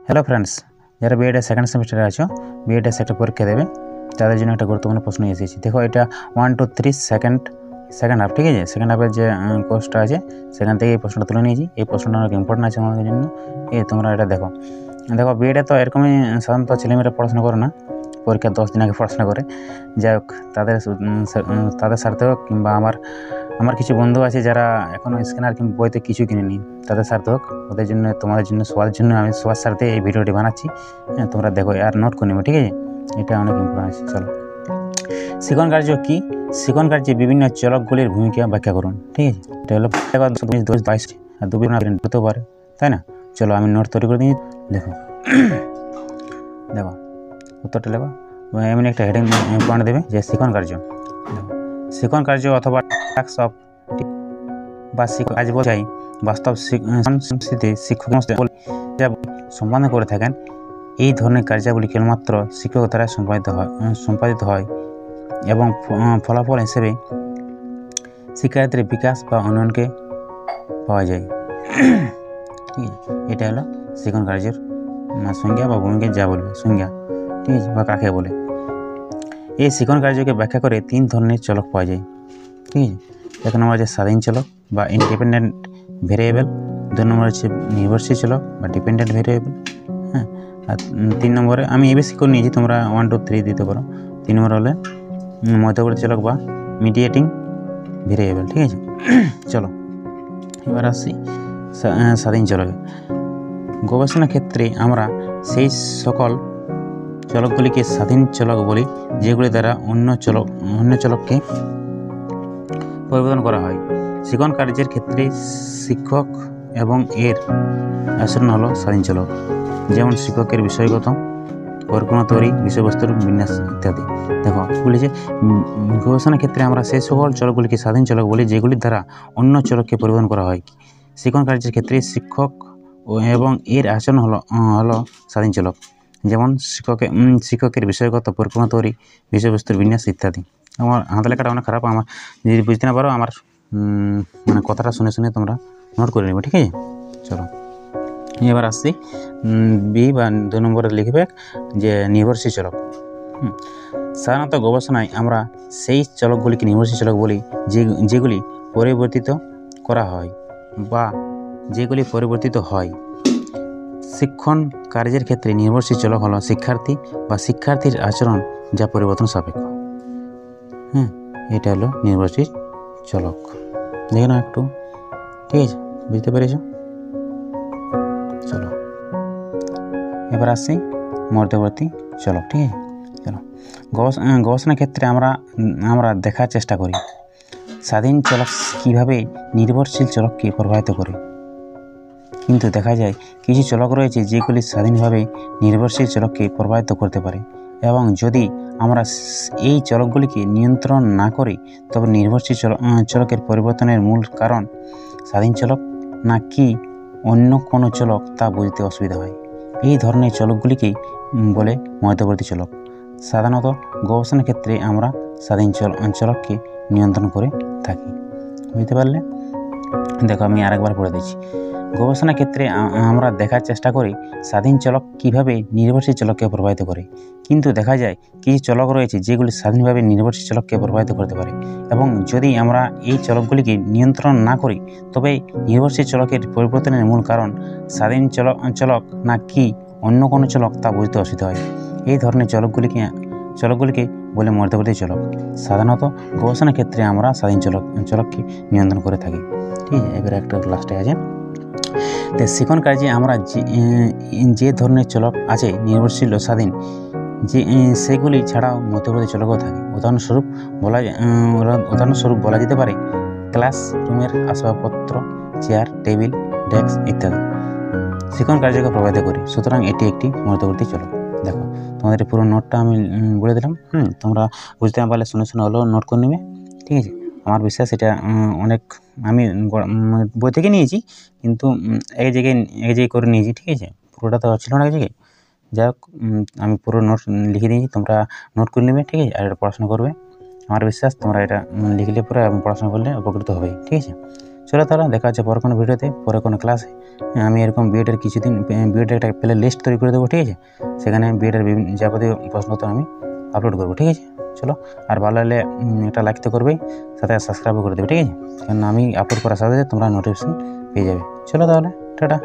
Hello friends, যারা B Ed second সেমিস্টারে আছো, বিএড একটা পরীক্ষা দেবে, তাদের জন্য একটা গুরুত্বপূর্ণ প্রশ্ন এসেছে। দেখো, এটা 1, 2, 3 সেকেন্ড হাফ, ঠিক আছে? সেকেন্ড হাফের যে কোর্সটা আছে সেখান থেকে এই প্রশ্নটা তুলে নিয়েছি। এই প্রশ্নটা অনেক ইম্পর্টেন্ট আছে আমাদের জন্য। তোমরা এটা দেখো বিএডে তো এরকমই সাধারণত ছেলেমেয়েরা পড়াশোনা করে না, পরীক্ষার 10 দিন আগে পড়াশোনা করে। যাই হোক, তাদের স্বার্থে হোক কিংবা আমার কিছু বন্ধু আছে যারা এখনও স্ক্যানার কিংবা বইতে কিছু কিনেনি, তাদের স্বার্থে হোক, ওদের জন্য, তোমাদের জন্য, সবার জন্য আমি সবার স্বার্থে এই ভিডিওটি বানাচ্ছি। তোমরা দেখো আর নোট করে নেবে, ঠিক আছে? এটা অনেক ইম্পর্টেন্ট আছে। চলো, শিখন কার্য কী? শিখন কার্যে বিভিন্ন চলকগুলির ভূমিকা ব্যাখ্যা করুন, ঠিক আছে? এটা হলো 22 আর 2 হতে পারে, তাই না? চলো, আমি নোট তৈরি করে দিই। দেখো উত্তরটা লেখো। এমনি একটা হেডিং পয়েন্ট দেবে যে শিখন কার্য। শিখন কার্য অথবা টাস্ক অফ বা কাজ বোঝাই বাস্তব সংস্কৃতি শিক্ষক সম্পাদন করে থাকেন। এই ধরনের কার্যাবলী কেবলমাত্র শিক্ষক দ্বারা সম্পাদিত হয় এবং ফলাফল হিসেবে শিক্ষার্থীর বিকাশ বা উন্নয়নকে পাওয়া যায়। ঠিক আছে, এটা হলো শিখন কার্যের সংজ্ঞা বা ভূমিকা, যা বলবে সংজ্ঞা, ঠিক আছে, বা কাকে বলে। এই শিখন কার্যকে ব্যাখ্যা করে 3 ধরনের চলক পাওয়া যায়, ঠিক আছে? 1 নম্বর হচ্ছে স্বাধীন চলক বা ইন্ডিপেন্ডেন্ট ভেরিয়েবল, 2 নম্বর হচ্ছে নির্ভরশীল চলক বা ডিপেন্ডেন্ট ভেরিয়েবল, হ্যাঁ। আর 3 নম্বরে আমি এবিসি করে নিয়েছি, তোমরা 1, 2, 3 দিতে পারো। 3 নম্বর হলে মধ্যবর্তী চলক বা মিডিয়েটিং ভেরিয়েবল, ঠিক আছে? চলো, এবার আসছি স্বাধীন চলকে। গবেষণা ক্ষেত্রে আমরা সেই সকল চলকগুলিকে স্বাধীন চলক বলি যেগুলি দ্বারা অন্য চলককে পরিবর্তন করা হয়। শিখন কার্যের ক্ষেত্রে শিক্ষক এবং এর আচরণ হলো স্বাধীন চলক, যেমন শিক্ষকের বিষয়গত পরিকল্পনা তৈরি, বিষয়বস্তুর বিন্যাস ইত্যাদি। দেখো বলেছে, গবেষণার ক্ষেত্রে আমরা সেই সকল চলকগুলিকে স্বাধীন চলক বলি যেগুলির দ্বারা অন্য চলককে পরিবর্তন করা হয়। শিখন কার্যের ক্ষেত্রে শিক্ষক এবং এর আচরণ হলো স্বাধীন চলক, যেমন শিক্ষকের বিষয়গত পরিকল্পনা তৈরি, বিষয়বস্তুর বিন্যাস ইত্যাদি। আমার হাতে লেখাটা অনেক খারাপ, আমার যদি বুঝতে না পারো আমার কথাটা শুনে তোমরা নোট করে নেবে, ঠিক আছে? চলো, এবার আসছি বি বা 2 নম্বরে লিখবে যে নির্ভরশীল চলক। সাধারণত গবেষণায় আমরা সেই চলকগুলিকে নির্ভরশীল চলক বলি যেগুলি পরিবর্তিত করা হয় বা যেগুলি পরিবর্তিত হয়। শিক্ষণ কার্যের ক্ষেত্রে নির্ভরশীল চলক হলো শিক্ষার্থী বা শিক্ষার্থীর আচরণ যা পরিবর্তন সাপেক্ষ। এটা হলো নির্ভরশীল চলক। দেখে নাও একটু, ঠিক আছে? বুঝতে পেরেছ? চলো, এবার আসছি মধ্যবর্তী চলক, ঠিক আছে? চলো, গবেষণার ক্ষেত্রে আমরা দেখার চেষ্টা করি স্বাধীন চলক কীভাবে নির্ভরশীল চলককে প্রভাবিত করে। কিন্তু দেখা যায় কিছু চলক রয়েছে যেগুলি স্বাধীনভাবে নির্ভরশীল চলককে প্রভাবিত করতে পারে, এবং যদি আমরা এই চলকগুলিকে নিয়ন্ত্রণ না করি তবে নির্ভরশীল চলকের পরিবর্তনের মূল কারণ স্বাধীন চলক না কি অন্য কোনো চলক তা বুঝতে অসুবিধা হয়। এই ধরনের চলকগুলিকেই বলে মধ্যবর্তী চলক। সাধারণত গবেষণার ক্ষেত্রে আমরা স্বাধীন চলককে নিয়ন্ত্রণ করে থাকি। বুঝতে পারলে? দেখো, আমি আরেকবার পড়ে দিচ্ছি। গবেষণার ক্ষেত্রে আমরা দেখার চেষ্টা করি স্বাধীন চলক কীভাবে নির্ভরশীল চলককে প্রভাবিত করে, কিন্তু দেখা যায় কিছু চলক রয়েছে যেগুলি স্বাধীনভাবে নির্ভরশীল চলককে প্রভাবিত করতে পারে, এবং যদি আমরা এই চলকগুলিকে নিয়ন্ত্রণ না করি তবে নির্ভরশীল চলকের পরিবর্তনের মূল কারণ স্বাধীন চলক না কি অন্য কোনো চলক তা বুঝতে অসুবিধা হয়। এই ধরনের চলকগুলিকে বলে মধ্যবর্তী চলক। সাধারণত গবেষণার ক্ষেত্রে আমরা স্বাধীন চলককে নিয়ন্ত্রণ করে থাকি, ঠিক আছে? এবার একটা লাস্টে আছে, শিখন কার্যে আমরা যে ধরনের চলক আছে নির্ভরশীল ও স্বাধীন, সেগুলি ছাড়াও মধ্যবর্তী চলকও থাকে। উদাহরণস্বরূপ বলা যেতে পারে ক্লাসরুমের আসবাবপত্র, চেয়ার, টেবিল, ডেস্ক ইত্যাদি শিখন কার্যকে প্রভাবিত করে। সুতরাং এটি একটি মধ্যবর্তী চলক। দেখো, তোমাদের পুরো নোটটা আমি বলে দিলাম। তোমরা বুঝতে না পারলে শুনে হলেও নোট করে নেবে, ঠিক আছে? আমার বিশ্বাস এটা অনেক আমি বই থেকে নিয়েছি, কিন্তু এক জায়গায় করে নিয়েছি, ঠিক আছে? পুরোটা তো ছিল না এক জায়গায়। যাই হোক, আমি পুরো নোট লিখে দিয়েছি, তোমরা নোট করে নেবে, ঠিক আছে? আর এটা পড়াশোনা করবে। আমার বিশ্বাস তোমরা এটা লিখলে পরে পড়াশোনা করলে উপকৃত হবে, ঠিক আছে? চলো তাহলে দেখা হচ্ছে পরে কোনো ভিডিওতে, পরে কোনো ক্লাসে। আমি এরকম বিএডের কিছুদিন বিএডের একটা প্লে লিস্ট তৈরি করে দেবো, ঠিক আছে? সেখানে বিএডের বিভিন্ন যাবতীয় প্রশ্ন তো আমি আপলোড করবো, ঠিক আছে? চলো, আর ভালো লাগলে একটা লাইক তো করবেই, সাথে সাবস্ক্রাইবও করে দেবে, ঠিক আছে? কারণ আমি আপলোড করার সাথে সাথে তোমরা নোটিফিকেশন পেয়ে যাবে। চলো তাহলে, টাটা।